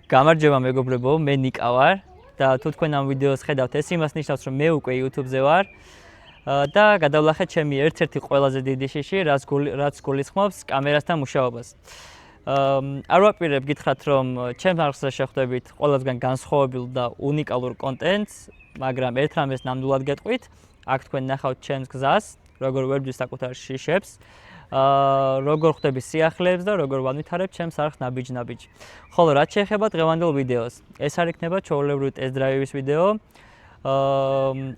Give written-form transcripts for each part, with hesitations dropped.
გამარჯობა მეგობრებო, მე ნიკა ვარ და თუ თქვენ ამ ვიდეოს ხედავთ, ეს იმას ნიშნავს, რომ მე უკვე YouTube-ზე ვარ და გადავლახეთ ჩემი ერთ-ერთი ყველაზე დიდი შიში, რაც გულისხმობს კამერასთან მუშაობას. არ ვაპირებ გითხრათ, რომ ჩემს არხზე შეხვდებით ყველასგან განსხვავებულ და უნიკალურ კონტენტს, მაგრამ ერთ რამეს ნამდვილად გეტყვით, აქ თქვენ ნახავთ ჩემს გზას, როგორ ვერბჯი საკუთარ შიშებს, როგორ ხვდები სიახლეებს და როგორ ვანვითარებ ჩემს არხს ნაბიჯ-ნაბიჯ. ხოლო რაც შეეხება დღევანდელ ვიდეოს, ეს არ იქნება ჩვეულებრივი ტესტ დრაივის ვიდეო.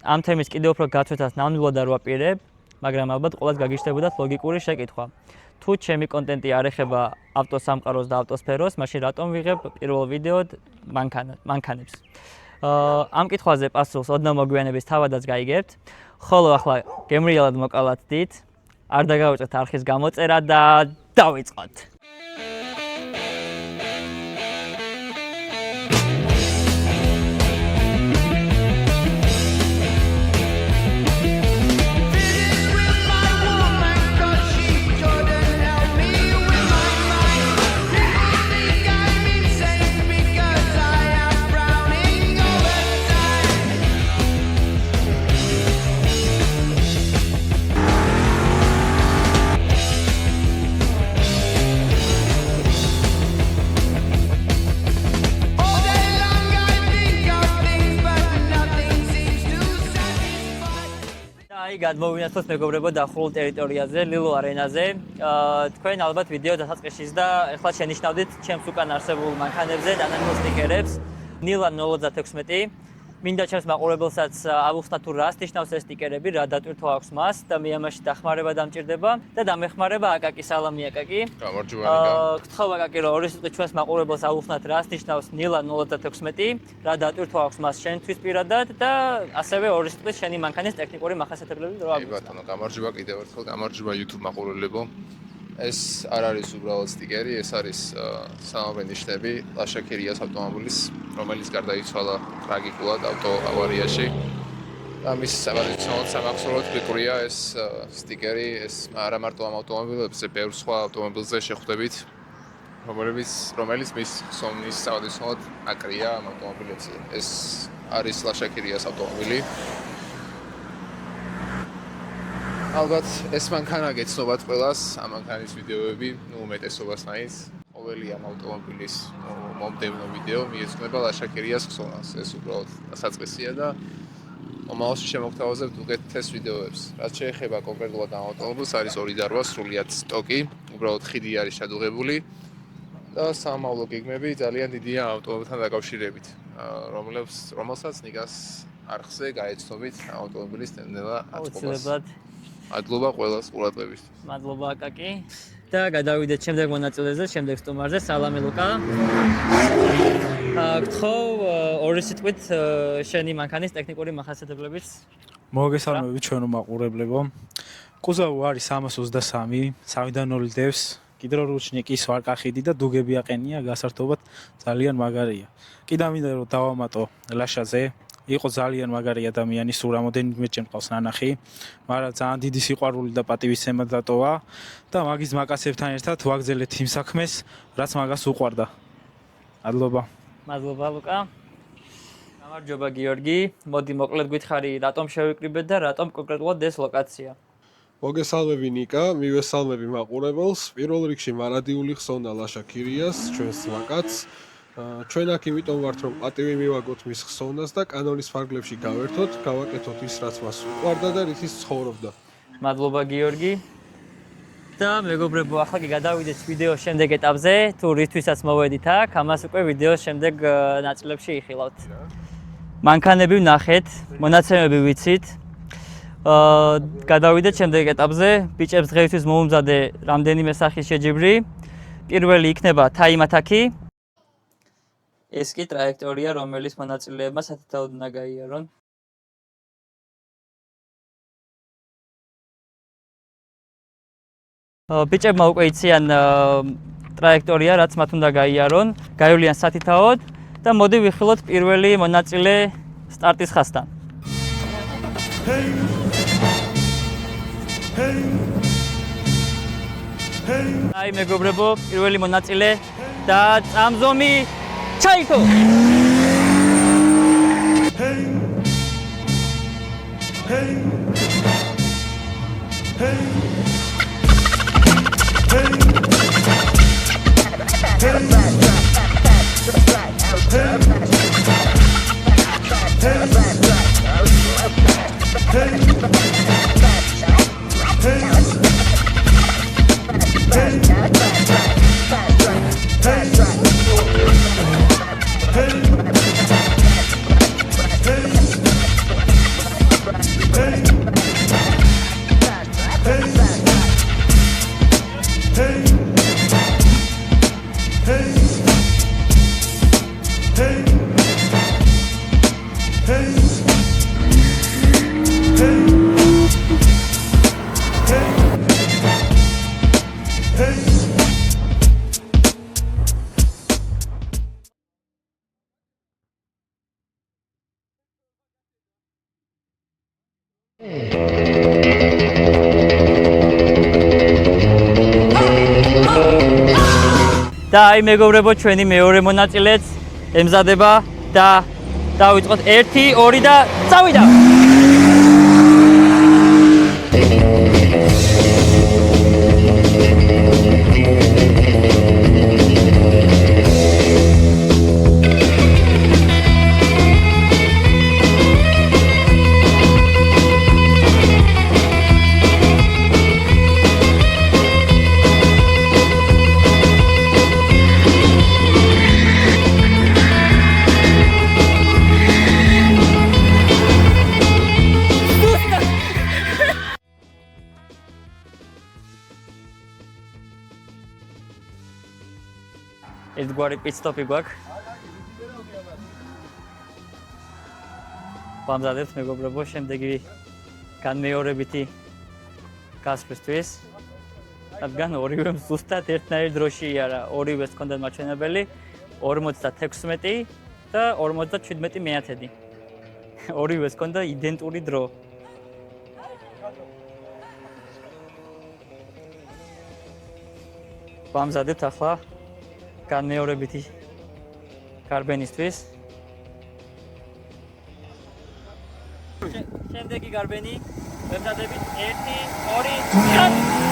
ამ თემის კიდევ უფრო გაცვეთას ნამდვილად არ ვაპირებ, მაგრამ ალბათ ყველას გაგიჩნდებოდათ ლოგიკური შეკითხვა. თუ ჩემი კონტენტი არ ეხება ავტოსამყაროს და ავტოსფეროს, მაშინ რატომ ვიღებ პირველ ვიდეოდ მანქანებს? ამ კითხვაზე პასუხს ოდნავ მოგვიანებით თავადაც გაიგებთ. ხოლო ახლა გემრიელად მოკალათ დით. არ დაგავიწყეთ არხის გამოწერა და დავიწყოთ. გადმოვინახოთ მეგობრებო დახურულ ტერიტორიაზე, ლილო არენაზე. თქვენ ალბათ ვიდეო დასაწყისში და ეხლა შენიშნავდით ჩემს უკან არსებულ მანქანებზე დანამიულ სტიკერებს. ნილა 016. მინდა ჩემს მაყურებელსაც ავუხსნათ თუ რას ნიშნავს ეს სტიკერები, რა დატვირთვა აქვს მას და მე ამაში დახმარება დამჭირდება და დამეხმარება აკაკი, სალამი აკაკი. გამარჯობა ნიკა. გთხოვ აკაკი რომ ორი სიტყვით ჩვენს მაყურებელს ავუხსნათ რას ნიშნავს ნილა 016, რა დატვირთვა აქვს მას შენთვის პირადად და ასევე ორი სიტყვით შენი მანქანის ტექნიკური მახასიათებლები რო აი ბატონო, გამარჯობა კიდევ ერთხელ, გამარჯობა YouTube მაყურებლებო. ეს არ არის უბრალოდ სტიკერი, ეს არის სამავე ნიშნები ლაშაქირიას ავტომობილის, რომელიც გარდაიცვალა ტრაგიკულად ავტოავარიაში. და მის სამახსოვროდ პიკრია ეს სტიკერი, ეს არა მარტო ამ ავტომობილებზე, ბევრ სხვა ავტომობილზე შეხვდებით, რომელიც მის ხსოვნის სავადისმოდ აკრია ამ ავტომობილებზე. ეს არის ლაშაქირიას ავტომობილი. ალბათ ეს მანქანა გეცნობათ ყველას, ამ მანქანის ვიდეოები, უმეტესობას მაინც ყოველი ამ ავტომობილის მომდევნო ვიდეო მიეძღვნება ლაშაქირიას ხსოვნას. ეს უბრალოდ დასაწყისია და მომავალში შემოგთავაზებთ უკეთეს ვიდეოებს. რაც შეეხება კონკრეტულად ამ ავტომობილს, არის 2 დარბა, სრულიად სტოკი, უბრალოდ ხიდი არის შადუღებული და სამმავლო გეგმები ძალიან დიდია ავტომობილთან დაკავშირებით, რომელსაც ნიკას არხზე გაეცნობით ავტომობილის ნელ-ნელა აწყობას. მადლობა ყველას ყურადღებისთვის. მადლობა აკაკი. და გადავიდეთ შემდეგ მონაწილეზე, შემდეგ სტუმარზე. სალამი ლუკა. გთხოვ ორი სიტყვით შენი მანქანის ტექნიკური მახასიათებლების. მოგესალმებით ჩვენო მაყურებლებო. კუზავი არის 323, სამიდან ნოლიდებს, კიდრორუჩნიკის ვარკახიდი და დუგები აყენია, გასართობად ძალიან მაგარია. კიდევ მინდა რომ დავამატო ლაშაზე. იყო ძალიან მაგარი ადამიანი, სულ რამოდენიმე ჩემყავს ნანახი, მაგრამ ძალიან დიდი სიყვარული და პატივისცემა დატოვა და მაგის მაკაცებთან ერთად ვაგზელეთ იმ საქმეს, რაც მაგას უყვარდა. მადლობა. მადლობა ლუკა. გამარჯობა გიორგი. მოდი მოკლედ გითხარი, რატომ შევიკრიბეთ და რატომ კონკრეტულად ეს ლოკაცია? მოგესალმები ნიკა, მივესალმები მაყურებელს. პირველ რიგში მარადიული ხსოვნა ლაშაქირიას, ჩვენს მაკაცს. ჩვენ აქ იმიტომ ვართ, რომ პატივი მივაგოთ მის ხსოვნას და კანონის ფარგლებში გავერთოთ, გავაკეთოთ ის, რაც მას უყვარდა და რითიც ცხოვრობდა. მადლობა გიორგი. და მეგობრებო, ახლა კი გადავიდეთ ვიდეოს შემდეგ ეტაპზე, თუ რითვისაც მოვედით აქ, ამას უკვე ვიდეოს შემდეგ ნაწილებში იხილავთ. მანქანები ვნახეთ, მონაცემები ვიცით. გადავიდეთ შემდეგ ეტაპზე, ბიჭებს დღეისთვის მოუმზადე რამდენიმე სახის შეჯიბრი. პირველი იქნება თაიმათაკი. ეს კი ტრაექტორია, რომელიც მონაწილეებმა სათითაოდ უნდა გაიარონ. ბიჭებმა უკვე იციან ტრაექტორია, რაც მათ უნდა გაიარონ, გაივლიან სათითაოდ და მოდი ვიხილოთ პირველი მონაწილე სტარტის ხაზთან. აი მეგობრებო, პირველი მონაწილე და წამზომი ჩაიქო. და აი მეგობრებო, ჩვენი მეორე მონაწილეც ემზადება და დავიწყოთ 1 2 და წავიდა. ერთგვარი პიტსტოპი გვაქვს. ვამზადებთ მეგობრებო, შემდეგი განმეორებითი გასვლისთვის. რადგან ორივემ ზუსტად ერთნაირ დროში იარა, ორივეს ჰქონდათ მაჩვენებელი 56 და 57 მეათედი. ორივეს ჰქონდა იდენტური დრო. ვამზადებთ ახლა განმეორებითი გარბენისთვის. შემდეგი გარბენი ვემზადებით 1 2 3.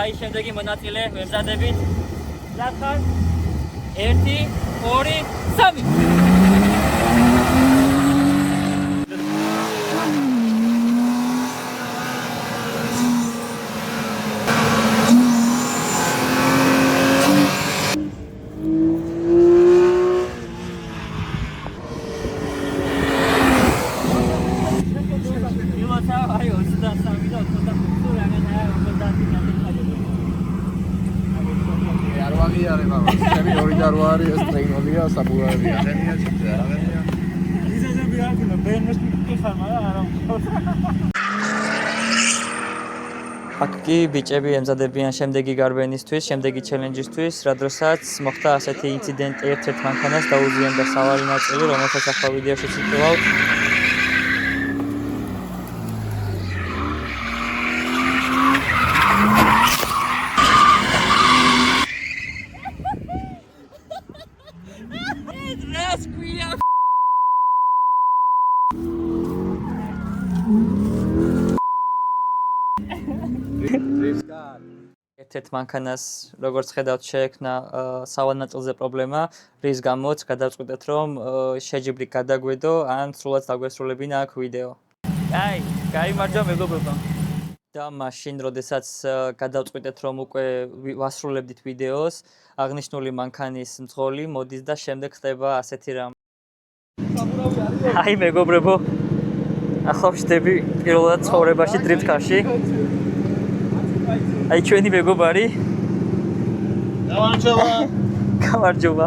აი შემდეგი მონაწილე ვემზადებით. ზაფხარ 1 2 3. ჩემი ორი და რო არის ეს ტრეინოლია საბურავია. ხენია ცოტა აღენია. ისეები აღინა ბენმეს მიხარ, მაგრამ არა აქ კი ბიჭები ემზადებიან შემდეგი გარბენისთვის, შემდეგი ჩელენჯისთვის, რა დროსაც მოხდა ასეთი ინციდენტი ერთ-ერთ მანქანას დაუზიანდა სავალი ნაწილი, რომელსაც ახლა ვიდეოში ვიყავთ. ერთ-ერთ მანქანას, როგორც ხედავთ, შეექმნა სავალ ნაწილზე პრობლემა, რის გამოც გადავწყვიტეთ, რომ შეჯიბრი გადაგვედო, ან სრულად დაგვესრულებინა აქ ვიდეო. აი, გაიმარჯვა მეგობრებო. და მაშინ, როდესაც გადავწყვიტეთ, რომ უკვე ვასრულებდით ვიდეოს, აღნიშნული მანქანის მძღოლი მოდის და შემდეგ ხდება ასეთი რამ. აი მეგობრებო, ახლა ვშდები პირველად ცხოვრებაში დრიფტ-კარში. აი ჩვენი მეგობარი. გამარჯობა. გამარჯობა.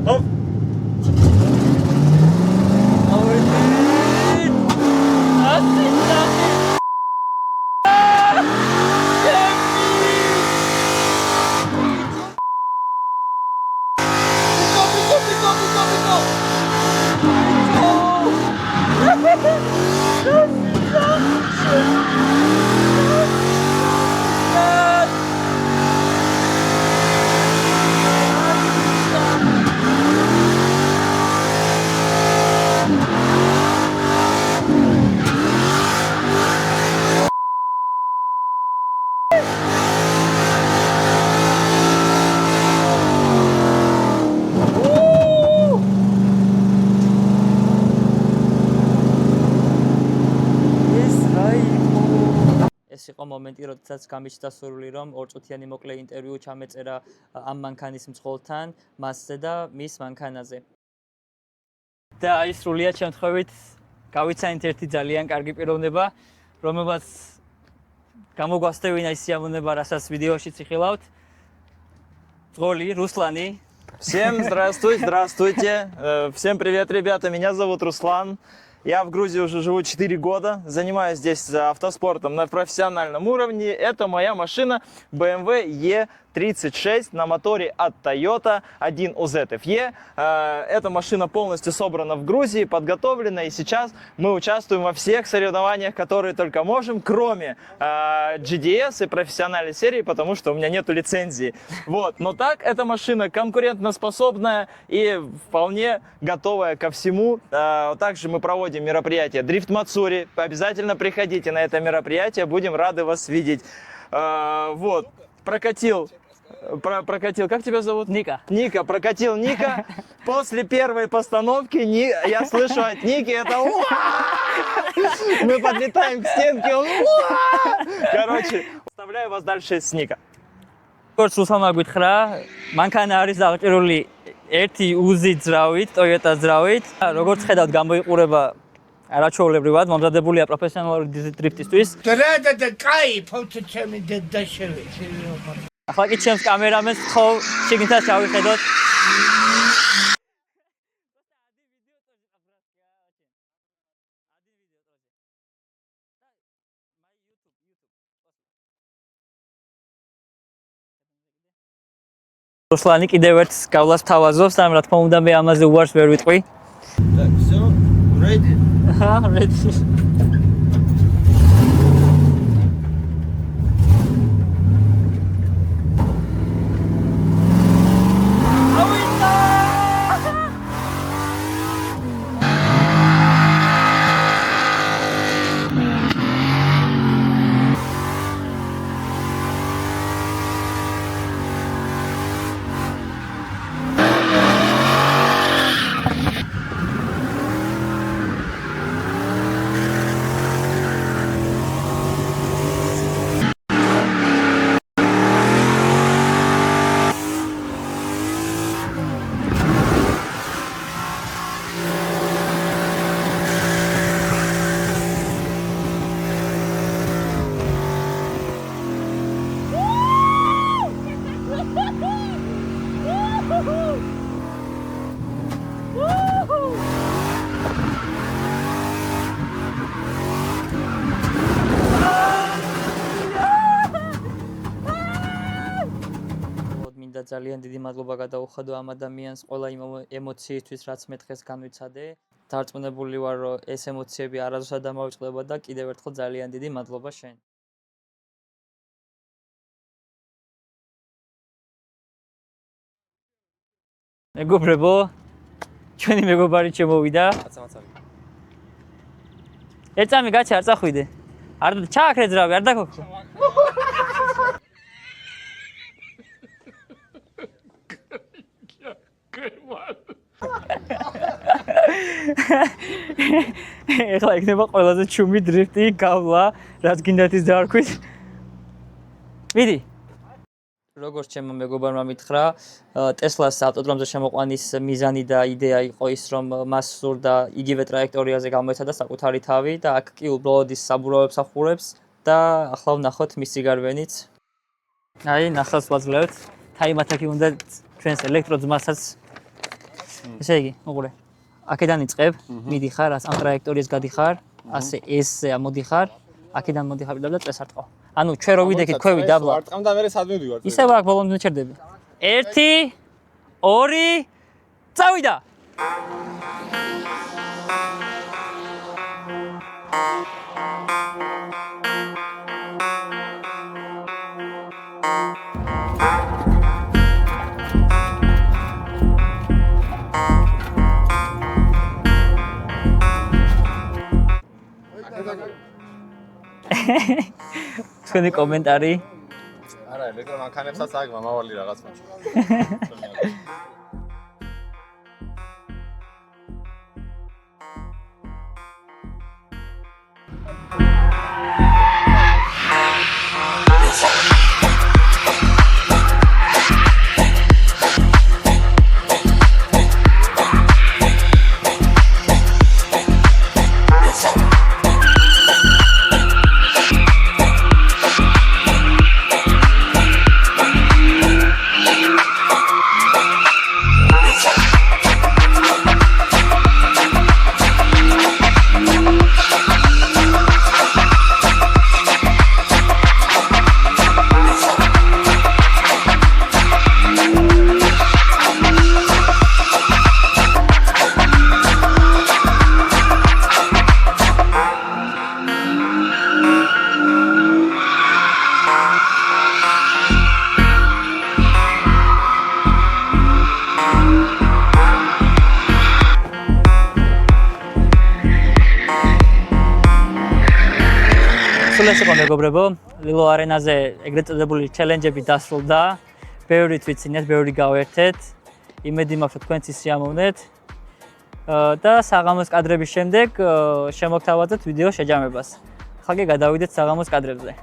Hop. მომენტი, როდესაც გამიჩნდა სურვილი, რომ 2 წუთიანი მოკლე ინტერვიუ ჩამეწერა ამ მანქანის მძღოლთან, მასზე და მის მანქანაზე. და აი სრულიად შემთხვევით გავიცანით ერთი ძალიან კარგი პიროვნება, რომელსაც გამოგვასწევინა ის სიამოვნება, რასაც ვიდეოში ციხილავთ. Зголи, Руслани. Всем здравствуйте. Всем привет, ребята. Меня зовут Руслан. Я в Грузии уже живу 4 года. Занимаюсь здесь автоспортом на профессиональном уровне. Это моя машина BMW E36 на моторе от Toyota 1 UZ-FE. Эта машина полностью собрана в Грузии, подготовлена. И сейчас мы участвуем во всех соревнованиях, которые только можем, кроме GDS и профессиональной серии, потому что у меня нету лицензии. Вот. Но так, эта машина конкурентоспособная и вполне готовая ко всему. Также мы проводим мероприятие Дрифт Мацури. Обязательно приходите на это мероприятие, будем рады вас видеть. Вот, прокатил, как тебя зовут? Ника. Ника, прокатил Ника. После первой постановки я слышу от Ники это мы подлетаем к стенке, он короче, оставляю вас дальше с Ника. როგორც რუსალმა გითხრა, მანქანა არის დაღჭირული ერთი უზი ძრავით, Toyota ძრავით. როგორც ხედავთ, გამოიყურება არაჩვეულებრივად, მომზადებულია პროფესიონალური დრიფტისთვის. და კაი ფოტო ჩემი და შევეცი. ახლა კი ჩემს კამერამენს ვთხოვ, შიგნითაც ჩავიხედოთ. Руслани კიდევ ერთ გავლას თავაზობს, მაგრამ რა თქმა უნდა მე ამაზე უარს ვერ ვიტყვი. Так, все, ready? Ага, ready. ძალიან დიდი მადლობა გადაუხადო ამ ადამიანს ყველა იმ ემოციისთვის, რაც მე დღეს განვიცადე. დარწმუნებული ვარ, რომ ეს ემოციები არასდროს დამავიწყდება და კიდევ ერთხელ ძალიან დიდი მადლობა შენ. მეგობრებო, ჩვენი მეგობარი შემოვიდა. Აცამაცალი. ერთამი გაჩა არ წახვიდე. არ ჩააქრე ძრავი, არ დაგოქო. ეხლა იქნება ყველაზე ჩუმი დრიფტი გავლა, რაც გინდათ ის დაარქვით. მიდი. როგორც ჩემო მეგობარმა მითხრა, Tesla-ს ავტოდრომზე შემოყვანის მიზანი და იდეა იყო ის, რომ მას სურდა იგივე ტრაექტორიაზე გამოეცადა საკუთარი თავი და აქ კი უბრალოდ ის საბურავებს ახურებს და ახლა ვნახოთ მისი გარვენიც. აი, ნახავს ვაძლევთ. თაიმათ აქ უნდა ჩვენს ელექტროძმასაც ესე იგი, უყურე. აქედან იწყებ, მიდიხარ, ამ ტრაექტორიას გადიხარ, ასე ესე ამოდიხარ, აქედან მოდიხარ და წესარტყო. ანუ ჩვენ რო ვიდექით ქვევი დაბლა. არ წამდა მე სადმე ვიდივარ. ისევ აქ ბოლომდე ჩერდები. 1 2 წავიდა. თქვენი კომენტარი? არა, ელექტრო მანქანებსაც აგმა მავალი რაღაც მაჩვენე. სულ ეს იყო მეგობრებო, ლილო არენაზე ეგრეთ წოდებული ჩელენჯები დასრულდა. ბევრი თვიცინეთ, ბევრი გავერთეთ. იმედი მაქვს, რომ თქვენც ისიამოვნეთ. და საღამოს კადრების შემდეგ შემოგთავაზებთ ვიდეო შეჯამებას. ხალხი გადავიდეთ საღამოს კადრებზე.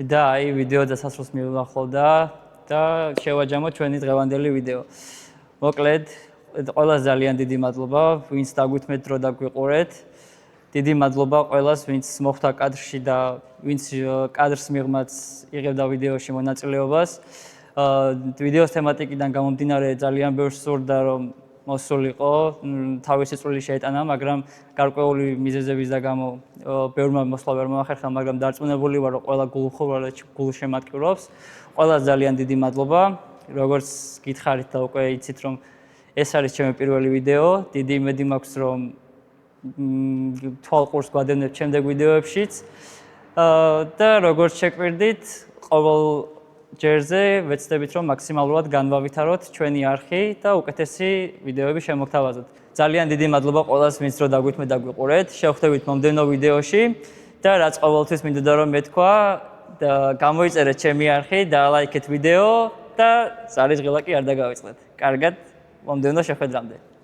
და აი ვიდეო დასასრულს მივახოლდა და შევაჯამოთ ჩვენი დღევანდელი ვიდეო. მოკლედ, ყველას ძალიან დიდი მადლობა, ვინც დაგვითმეთ დრო დაგვიყურეთ. დიდი მადლობა ყველას, ვინც მოხვდა კადრში და ვინც კადრს მიღმაც იღებდა ვიდეოში მონაწილეობას. ვიდეოს თემატიკიდან გამომდინარე ძალიან ბევრს სურდა რომ მოსულიყო, თავისი წვლილი შეეტანა, მაგრამ გარკვეული მიზეზების და გამო ბევრმა მოსვლა ვერ მოახერხა, მაგრამ დარწმუნებული ვარ, რომ ყველა გულშემატკივრობს. ყველას ძალიან დიდი მადლობა. როგორც გითხარით და უკვე იცით, რომ ეს არის ჩემი პირველი ვიდეო. დიდი იმედი მაქვს, რომ თვალყურს გვადევნებთ შემდეგ ვიდეოებშიც. და როგორც შეკვირდით, ყოველ ჯერზე ვეცდებით, რომ მაქსიმალურად განვავითაროთ ჩვენი არხი და უკეთესი ვიდეოები შემოგთავაზოთ. ძალიან დიდი მადლობა ყველას, ვინც დრო დაგვითმეთ და გვიყურეთ. შევხვდებით მომდევნო ვიდეოში და რაც ყოველთვის მინდოდა რომ მეთქვა, გამოიწერეთ ჩემი არხი, დაალაიქეთ ვიდეო და ზარის ღილაკი არ დაგავიწყდეთ. კარგად, მომდევნო შეხვედრამდე.